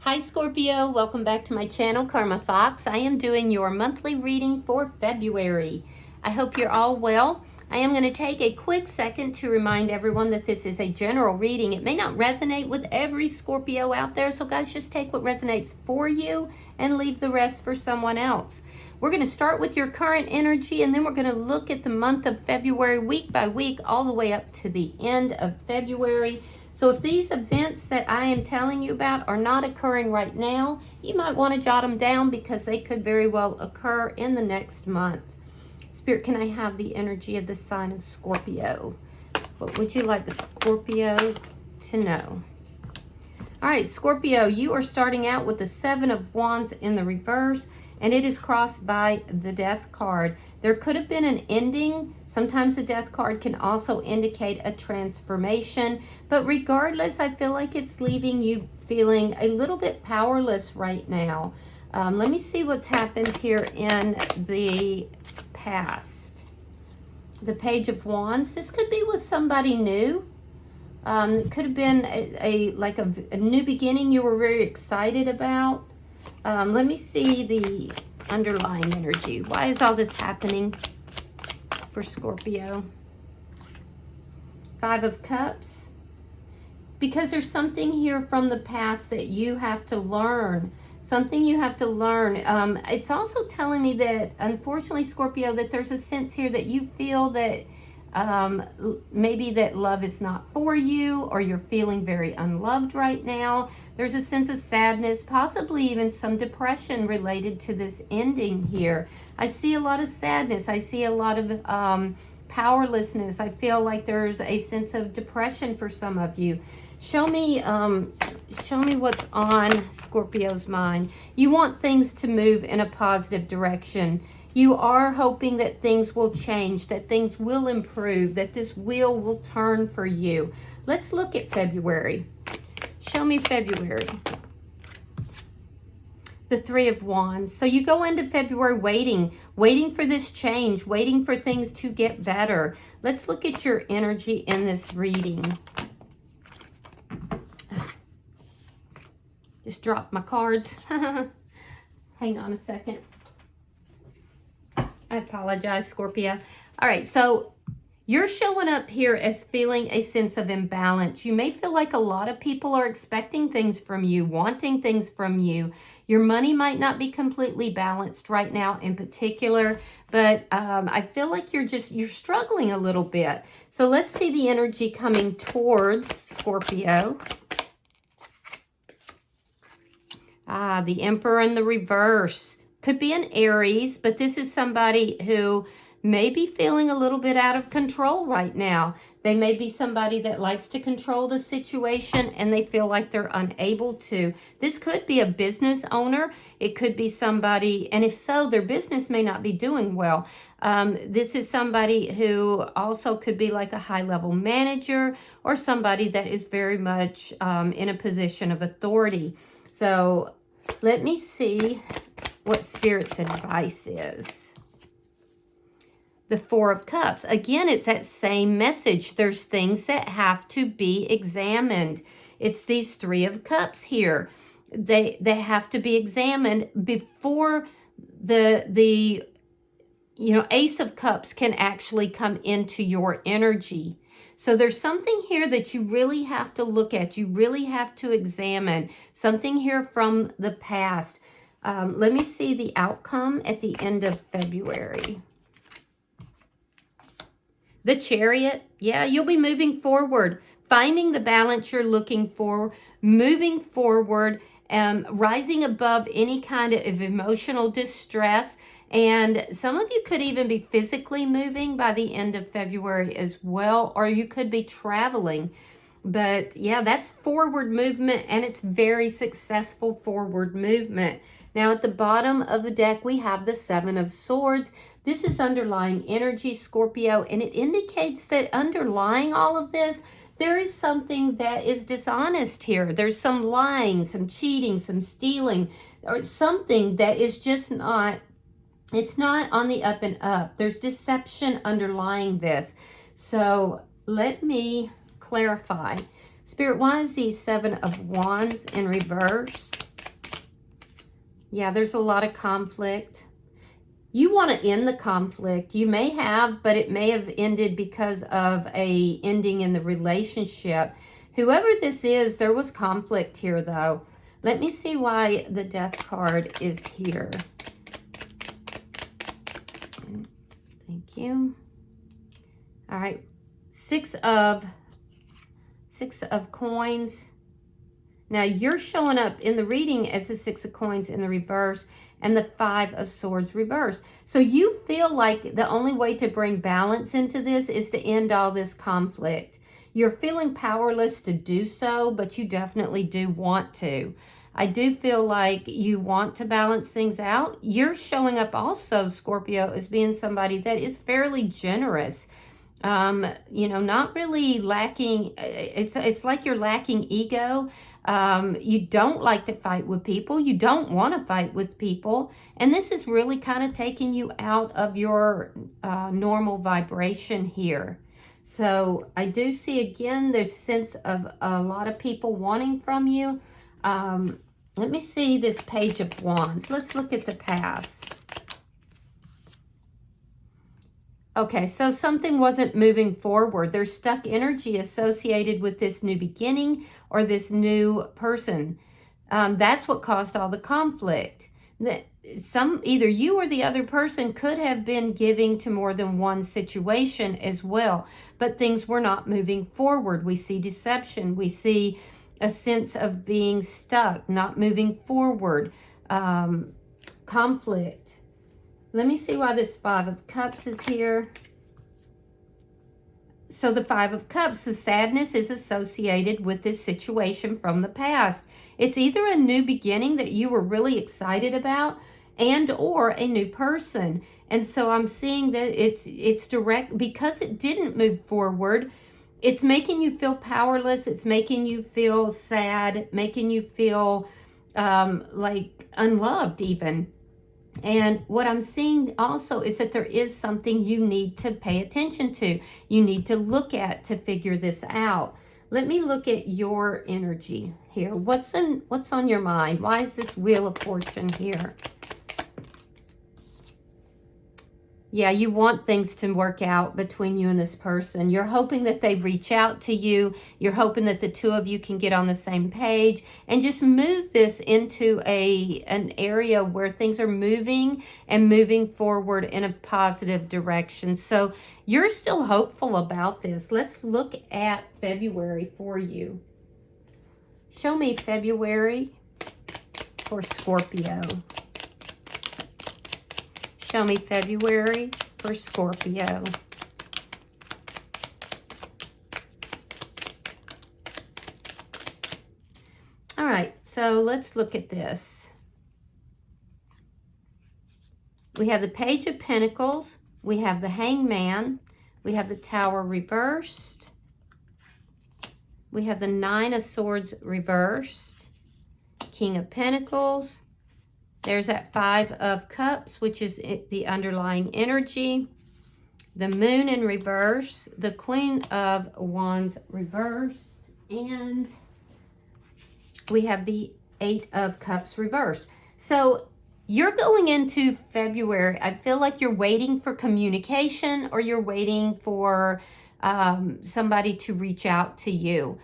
Hi Scorpio, welcome back to my channel, Karma Fox. I am doing your monthly reading for February. I hope you're all well. I am going to take a quick second to remind everyone that this is a general reading. It may not resonate with every Scorpio out there, so guys, just take what resonates for you and leave the rest for someone else. We're going to start with your current energy, and then we're going to look at the month of February week by week all the way up to the end of February. So if these events that I am telling you about are not occurring right now, you might want to jot them down because they could very well occur in the next month. Spirit, can I have the energy of the sign of Scorpio? What would you like the Scorpio to know? All right, Scorpio, you are starting out with the Seven of Wands in the reverse, and it is crossed by the Death card. There could have been an ending. Sometimes the Death card can also indicate a transformation. But regardless, I feel like it's leaving you feeling a little bit powerless right now. Let me see what's happened here in the past. The Page of Wands. This could be with somebody new. It could have been a new beginning you were very excited about. Let me see the underlying energy. Why is all this happening for Scorpio? Five of Cups. Because there's something here from the past that you have to learn. Something you have to learn. It's also telling me that, unfortunately, Scorpio, that there's a sense here that you feel that maybe that love is not for you, or you're feeling very unloved right now. There's a sense of sadness, possibly even some depression related to this ending here. I see a lot of sadness. I see a lot of powerlessness. I feel like there's a sense of depression for some of you. Show me what's on Scorpio's mind. You want things to move in a positive direction. You are hoping that things will change, that things will improve, that this wheel will turn for you. Let's look at February. Show me February. The Three of Wands. So you go into February waiting for this change, waiting for things to get better. Let's look at your energy in this reading. Just dropped my cards. Hang on a second. I apologize, Scorpio. All right, so you're showing up here as feeling a sense of imbalance. You may feel like a lot of people are expecting things from you, wanting things from you. Your money might not be completely balanced right now in particular, but I feel like you're struggling a little bit. So let's see the energy coming towards Scorpio. The Emperor in the reverse. Could be an Aries, but this is somebody who may be feeling a little bit out of control right now. They may be somebody that likes to control the situation and they feel like they're unable to. This could be a business owner. It could be somebody, and if so, their business may not be doing well. This is somebody who also could be like a high-level manager or somebody that is very much in a position of authority. So let me see what Spirit's advice is. The Four of Cups. Again, it's that same message. There's things that have to be examined. It's these Three of Cups here. They have to be examined before the Ace of Cups can actually come into your energy. So there's something here that you really have to look at. You really have to examine. Something here from the past. Let me see the outcome at the end of February. The Chariot. Yeah, you'll be moving forward, finding the balance you're looking for, moving forward, rising above any kind of emotional distress. And some of you could even be physically moving by the end of February as well, or you could be traveling. But yeah, that's forward movement, and it's very successful forward movement. Now at the bottom of the deck, we have the Seven of Swords. This is underlying energy, Scorpio, and it indicates that underlying all of this, there is something that is dishonest here. There's some lying, some cheating, some stealing, or something that is just not, it's not on the up and up. There's deception underlying this. So let me clarify. Spirit, why is the Seven of Wands in reverse? Yeah, there's a lot of conflict. You want to end the conflict. You may have, but it may have ended because of a ending in the relationship. Whoever this is, there was conflict here, though. Let me see why the Death card is here. Thank you. All right. Six of coins. Now, you're showing up in the reading as the Six of Coins in the reverse and the Five of Swords reverse. So you feel like the only way to bring balance into this is to end all this conflict. You're feeling powerless to do so, but you definitely do want to. I do feel like you want to balance things out. You're showing up also, Scorpio, as being somebody that is fairly generous. You know, not really lacking. It's like you're lacking ego. You don't like to fight with people. You don't want to fight with people. And this is really kind of taking you out of your normal vibration here. So I do see, again, there's sense of a lot of people wanting from you. Let me see this Page of Wands. Let's look at the past. Okay, so something wasn't moving forward. There's stuck energy associated with this new beginning or this new person. That's what caused all the conflict. Either you or the other person could have been giving to more than one situation as well, but things were not moving forward. We see deception. We see a sense of being stuck, not moving forward, conflict. Let me see why this Five of Cups is here. So the Five of Cups, the sadness is associated with this situation from the past. It's either a new beginning that you were really excited about and or a new person. And so I'm seeing that it's direct because it didn't move forward. It's making you feel powerless. It's making you feel sad, making you feel like unloved even. And what I'm seeing also is that there is something you need to pay attention to. You need to look at to figure this out. Let me look at your energy here. What's on your mind? Why is this Wheel of Fortune here? Yeah, you want things to work out between you and this person. You're hoping that they reach out to you. You're hoping that the two of you can get on the same page and just move this into an area where things are moving and moving forward in a positive direction. So you're still hopeful about this. Let's look at February for you. Show me February for Scorpio. Show me February for Scorpio. All right, so let's look at this. We have the Page of Pentacles. We have the Hangman. We have the Tower reversed. We have the Nine of Swords reversed. King of Pentacles. There's that Five of Cups, which is the underlying energy. The Moon in reverse. The Queen of Wands reversed. And we have the Eight of Cups reversed. So you're going into February. I feel like you're waiting for communication or you're waiting for somebody to reach out to you.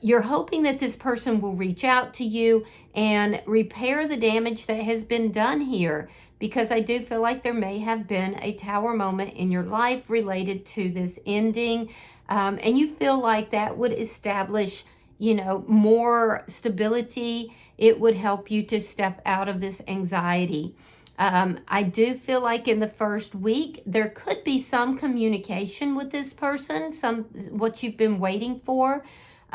You're hoping that this person will reach out to you and repair the damage that has been done here, because I do feel like there may have been a Tower moment in your life related to this ending, and you feel like that would establish, you know, more stability. It would help you to step out of this anxiety. I do feel like in the first week, there could be some communication with this person, what you've been waiting for.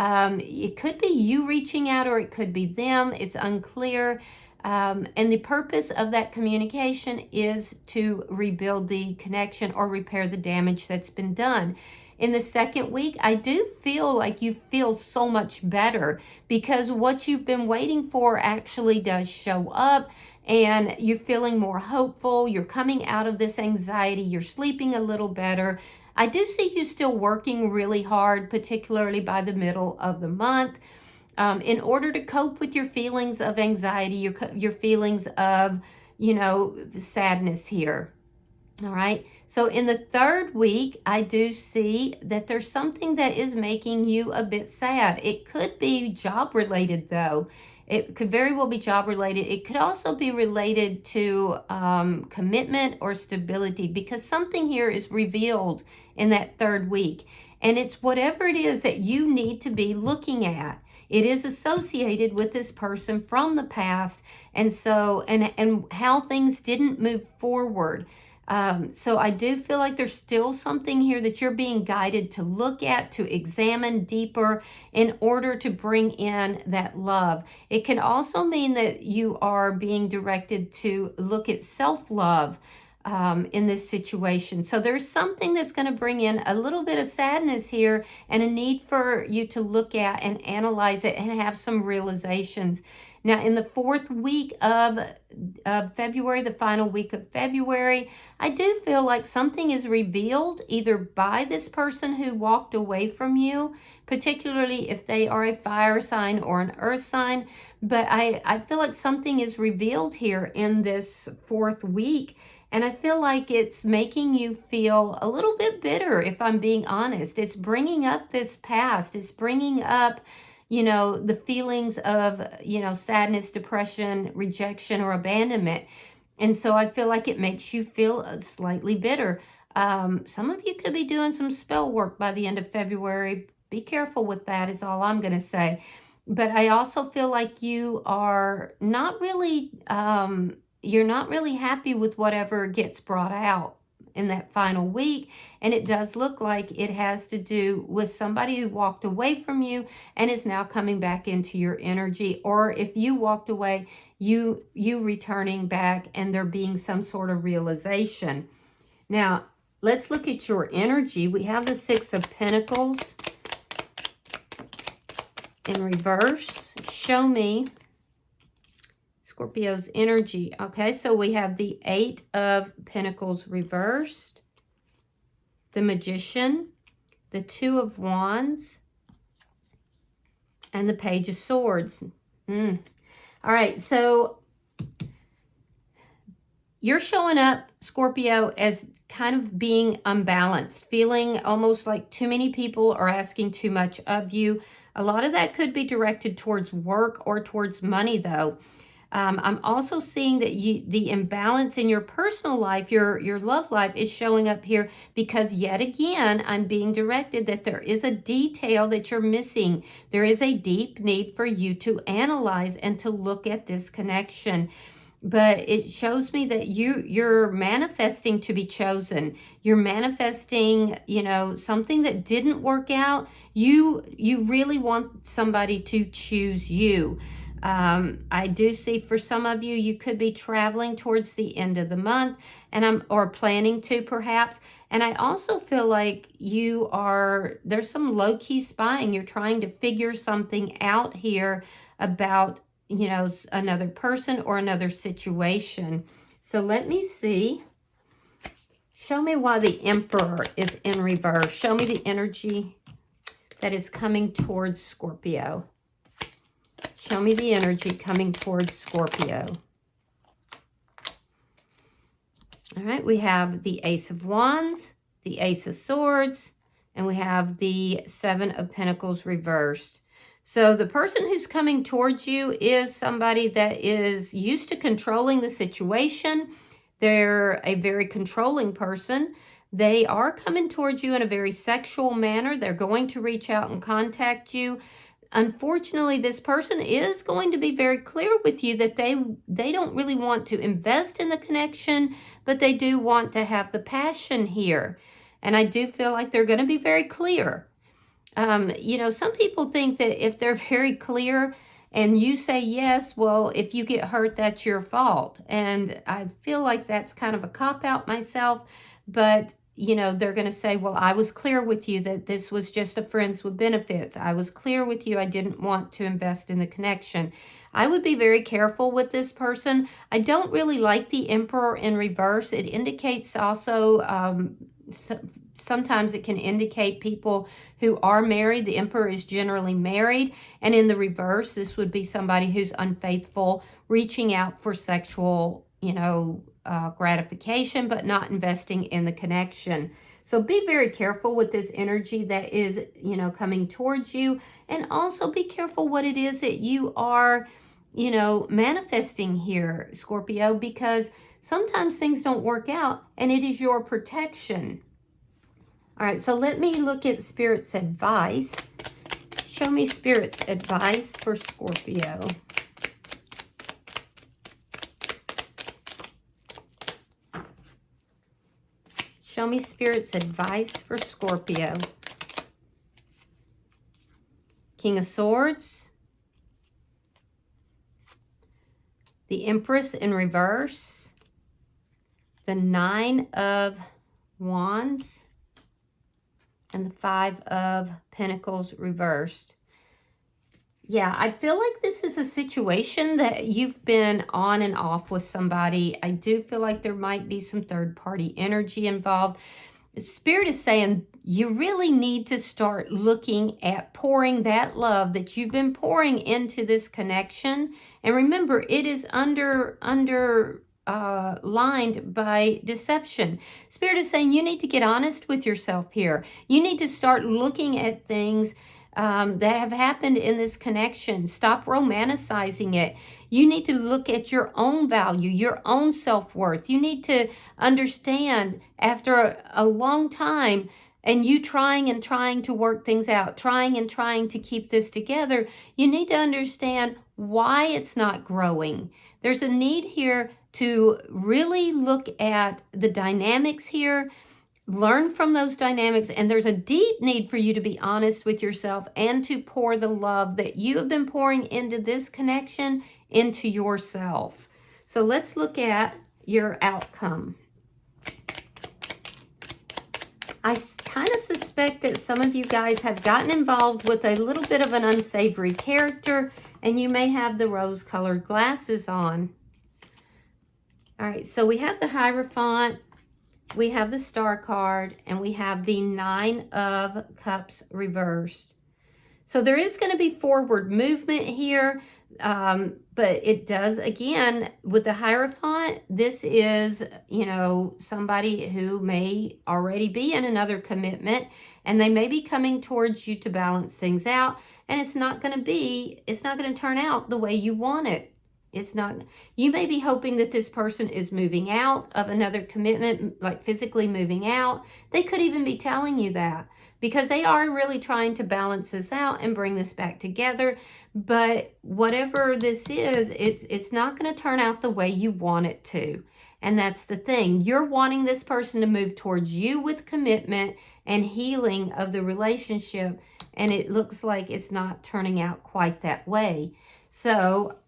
It could be you reaching out or it could be them. It's unclear. And the purpose of that communication is to rebuild the connection or repair the damage that's been done. In the second week, I do feel like you feel so much better because what you've been waiting for actually does show up, and you're feeling more hopeful. You're coming out of this anxiety. You're sleeping a little better. I do see you still working really hard, particularly by the middle of the month. in order to cope with your feelings of anxiety, your feelings of, sadness here. All right. So in the third week, I do see that there's something that is making you a bit sad. It could be job related, though. It could very well be job related. It could also be related to commitment or stability, because something here is revealed in that third week. And it's whatever it is that you need to be looking at. It is associated with this person from the past, and so and how things didn't move forward. So I do feel like there's still something here that you're being guided to look at, to examine deeper in order to bring in that love. It can also mean that you are being directed to look at self-love in this situation. So there's something that's going to bring in a little bit of sadness here and a need for you to look at and analyze it and have some realizations. Now, in the fourth week of February, the final week of February, I do feel like something is revealed either by this person who walked away from you, particularly if they are a fire sign or an earth sign. But I feel like something is revealed here in this fourth week. And I feel like it's making you feel a little bit bitter, if I'm being honest. It's bringing up this past. It's bringing up, the feelings of, sadness, depression, rejection, or abandonment. And so I feel like it makes you feel slightly bitter. Some of you could be doing some spell work by the end of February. Be careful with that is all I'm going to say. But I also feel like you are not really, you're not really happy with whatever gets brought out in that final week. And it does look like it has to do with somebody who walked away from you and is now coming back into your energy. Or if you walked away, you returning back and there being some sort of realization. Now, let's look at your energy. We have the Six of Pentacles in reverse. Show me Scorpio's energy. Okay, so we have the Eight of Pentacles reversed, the Magician, the Two of Wands, and the Page of Swords. All right, so you're showing up, Scorpio, as kind of being unbalanced, feeling almost like too many people are asking too much of you. A lot of that could be directed towards work or towards money, though. I'm also seeing that the imbalance in your personal life, your love life, is showing up here because yet again, I'm being directed that there is a detail that you're missing. There is a deep need for you to analyze and to look at this connection. But it shows me that you're manifesting to be chosen. You're manifesting, something that didn't work out. You really want somebody to choose you. I do see for some of you, you could be traveling towards the end of the month or planning to perhaps. And I also feel like there's some low-key spying. You're trying to figure something out here about, another person or another situation. So let me see. Show me why the Emperor is in reverse. Show me the energy that is coming towards Scorpio. Show me the energy coming towards Scorpio. All right, we have the Ace of Wands, the Ace of Swords, and we have the Seven of Pentacles reversed. So the person who's coming towards you is somebody that is used to controlling the situation. They're a very controlling person. They are coming towards you in a very sexual manner. They're going to reach out and contact you. Unfortunately, this person is going to be very clear with you that they don't really want to invest in the connection, but they do want to have the passion here. And I do feel like they're going to be very clear. Some people think that if they're very clear and you say yes, well, if you get hurt, that's your fault. And I feel like that's kind of a cop-out myself, but they're going to say, well, I was clear with you that this was just a friends with benefits. I was clear with you. I didn't want to invest in the connection. I would be very careful with this person. I don't really like the Emperor in reverse. It indicates also sometimes it can indicate people who are married. The Emperor is generally married. And in the reverse, this would be somebody who's unfaithful, reaching out for sexual, gratification, but not investing in the connection. So be very careful with this energy that is, coming towards you. And also be careful what it is that you are, manifesting here, Scorpio, because sometimes things don't work out and it is your protection. All right, so let me look at Spirit's advice. Show me Spirit's advice for Scorpio. Show me Spirit's advice for Scorpio. King of Swords. The Empress in reverse. The Nine of Wands. And the Five of Pentacles reversed. Yeah, I feel like this is a situation that you've been on and off with somebody. I do feel like there might be some third-party energy involved. Spirit is saying you really need to start looking at pouring that love that you've been pouring into this connection. And remember, it is lined by deception. Spirit is saying you need to get honest with yourself here. You need to start looking at things that have happened in this connection. Stop romanticizing it. You need to look at your own value, your own self-worth. You need to understand after a long time and you trying to work things out, trying to keep this together, you need to understand why it's not growing. There's a need here to really look at the dynamics here, learn from those dynamics, and there's a deep need for you to be honest with yourself and to pour the love that you have been pouring into this connection into yourself. So let's look at your outcome. I kind of suspect that some of you guys have gotten involved with a little bit of an unsavory character, and you may have the rose-colored glasses on. All right, so we have the Hierophant, we have the Star card, and we have the Nine of Cups reversed. So there is going to be forward movement here, but it does, again, with the Hierophant, this is, somebody who may already be in another commitment, and they may be coming towards you to balance things out, and it's not going to turn out the way you want it. It's not, you may be hoping that this person is moving out of another commitment, like physically moving out. They could even be telling you that because they are really trying to balance this out and bring this back together. But whatever this is, it's not going to turn out the way you want it to. And that's the thing. You're wanting this person to move towards you with commitment and healing of the relationship. And it looks like it's not turning out quite that way. So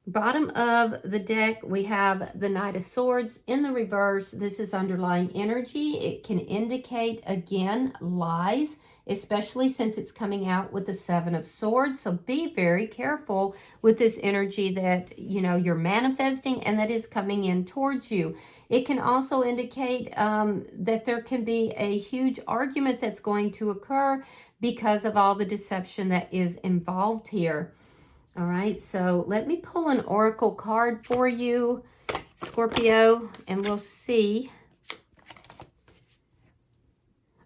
bottom of the deck, we have the Knight of Swords in the reverse. This is underlying energy. It can indicate, again, lies, especially since it's coming out with the Seven of Swords. So be very careful with this energy that, you're manifesting and that is coming in towards you. It can also indicate that there can be a huge argument that's going to occur because of all the deception that is involved here. All right, so let me pull an oracle card for you, Scorpio, and we'll see.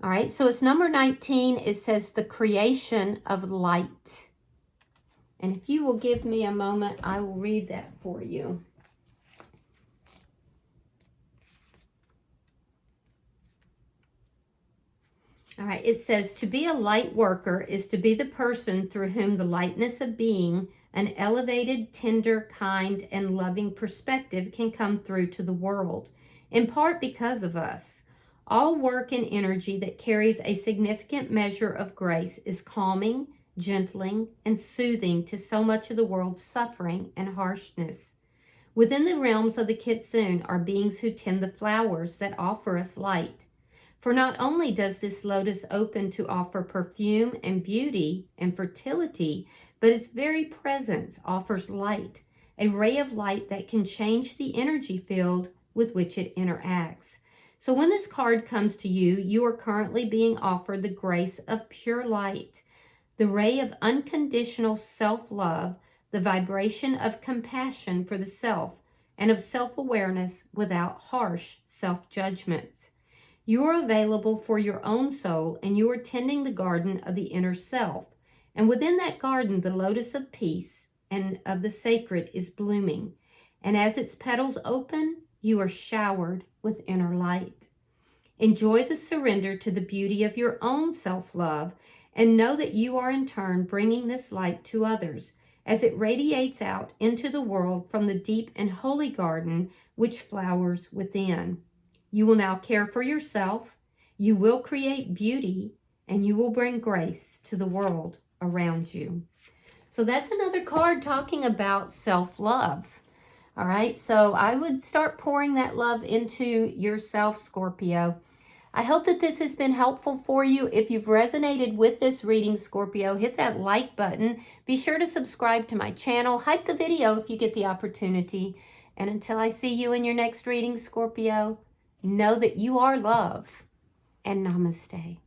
All right, so it's number 19. It says the creation of light. And if you will give me a moment, I will read that for you. All right, it says, to be a light worker is to be the person through whom the lightness of being, an elevated, tender, kind, and loving perspective can come through to the world, in part because of us. All work and energy that carries a significant measure of grace is calming, gentling, and soothing to so much of the world's suffering and harshness. Within the realms of the Kitsune are beings who tend the flowers that offer us light. For not only does this lotus open to offer perfume and beauty and fertility, but its very presence offers light, a ray of light that can change the energy field with which it interacts. So when this card comes to you, you are currently being offered the grace of pure light, the ray of unconditional self-love, the vibration of compassion for the self, and of self-awareness without harsh self-judgments. You are available for your own soul, and you are tending the garden of the inner self. And within that garden, the lotus of peace and of the sacred is blooming. And as its petals open, you are showered with inner light. Enjoy the surrender to the beauty of your own self-love, and know that you are in turn bringing this light to others as it radiates out into the world from the deep and holy garden which flowers within. You will now care for yourself, you will create beauty, and you will bring grace to the world around you. So that's another card talking about self-love. All right, so I would start pouring that love into yourself, Scorpio. I hope that this has been helpful for you. If you've resonated with this reading, Scorpio, hit that like button. Be sure to subscribe to my channel. Hype the video if you get the opportunity. And until I see you in your next reading, Scorpio, know that you are love, and namaste.